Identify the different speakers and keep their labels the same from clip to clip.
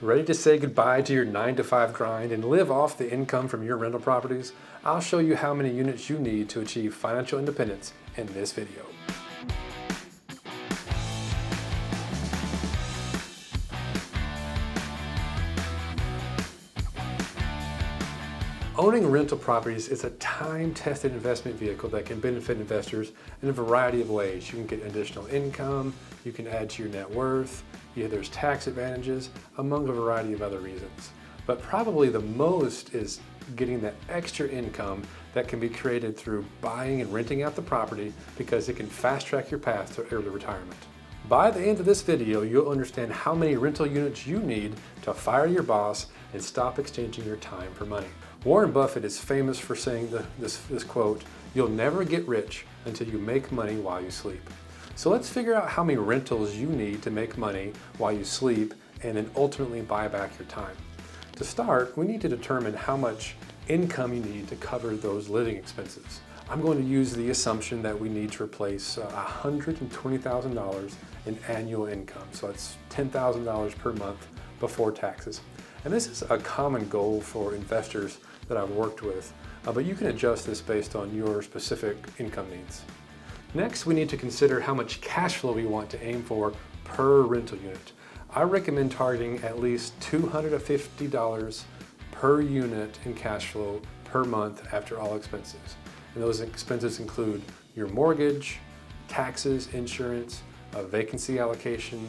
Speaker 1: Ready to say goodbye to your 9-to-5 grind and live off the income from your rental properties? I'll show you how many units you need to achieve financial independence in this video. Owning rental properties is a time-tested investment vehicle that can benefit investors in a variety of ways. You can get additional income, you can add to your net worth, there's tax advantages, among a variety of other reasons. But probably the most is getting that extra income that can be created through buying and renting out the property because it can fast-track your path to early retirement. By the end of this video, you'll understand how many rental units you need to fire your boss and stop exchanging your time for money. Warren Buffett is famous for saying this quote, "You'll never get rich until you make money while you sleep." So let's figure out how many rentals you need to make money while you sleep and then ultimately buy back your time. To start, we need to determine how much income you need to cover those living expenses. I'm going to use the assumption that we need to replace $120,000 in annual income. So that's $10,000 per month before taxes. And this is a common goal for investors that I've worked with, but you can adjust this based on your specific income needs. Next, we need to consider how much cash flow we want to aim for per rental unit. I recommend targeting at least $250 per unit in cash flow per month after all expenses. And those expenses include your mortgage, taxes, insurance, vacancy allocation,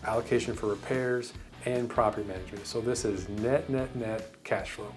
Speaker 1: allocation for repairs, and property management. So this is net cash flow.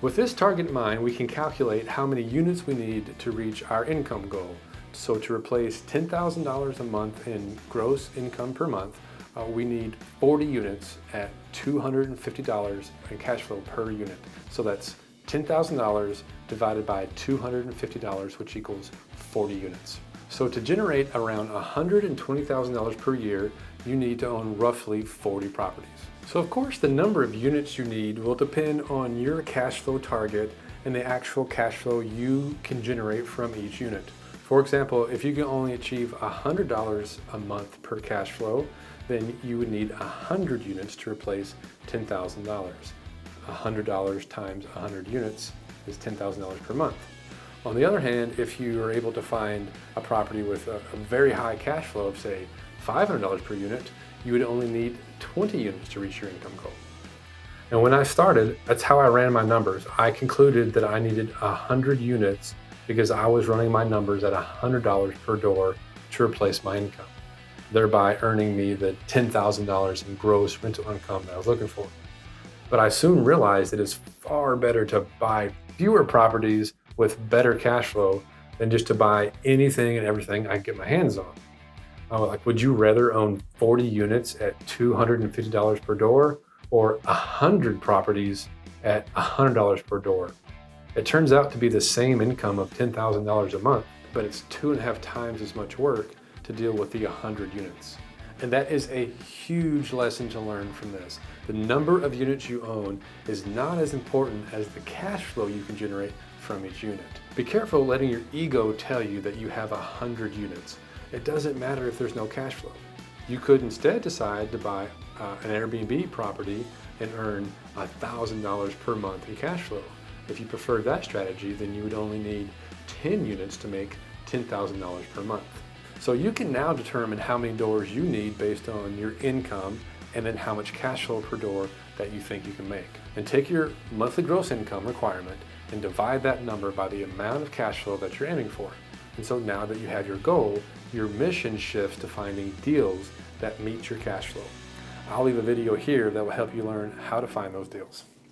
Speaker 1: With this target in mind, we can calculate how many units we need to reach our income goal. So to replace $10,000 a month in gross income per month, we need 40 units at $250 in cash flow per unit. So that's $10,000 divided by $250, which equals 40 units. So to generate around $120,000 per year, you need to own roughly 40 properties. So of course, the number of units you need will depend on your cash flow target and the actual cash flow you can generate from each unit. For example, if you can only achieve $100 a month per cash flow, then you would need 100 units to replace $10,000. $100 times 100 units is $10,000 per month. On the other hand, if you are able to find a property with a very high cash flow of, say, $500 per unit, you would only need 20 units to reach your income goal. And when I started, that's how I ran my numbers. I concluded that I needed 100 units because I was running my numbers at $100 per door to replace my income, thereby earning me the $10,000 in gross rental income that I was looking for. But I soon realized it is far better to buy fewer properties with better cash flow than just to buy anything and everything I can get my hands on. Would you rather own 40 units at $250 per door or 100 properties at $100 per door? It turns out to be the same income of $10,000 a month, but it's 2.5 times as much work to deal with the 100 units. And that is a huge lesson to learn from this. The number of units you own is not as important as the cash flow you can generate from each unit. Be careful letting your ego tell you that you have 100 units. It doesn't matter if there's no cash flow. You could instead decide to buy an Airbnb property and earn $1,000 per month in cash flow. If you prefer that strategy, then you would only need 10 units to make $10,000 per month. So you can now determine how many doors you need based on your income and then how much cash flow per door that you think you can make. And take your monthly gross income requirement and divide that number by the amount of cash flow that you're aiming for. And so now that you have your goal, your mission shifts to finding deals that meet your cash flow. I'll leave a video here that will help you learn how to find those deals.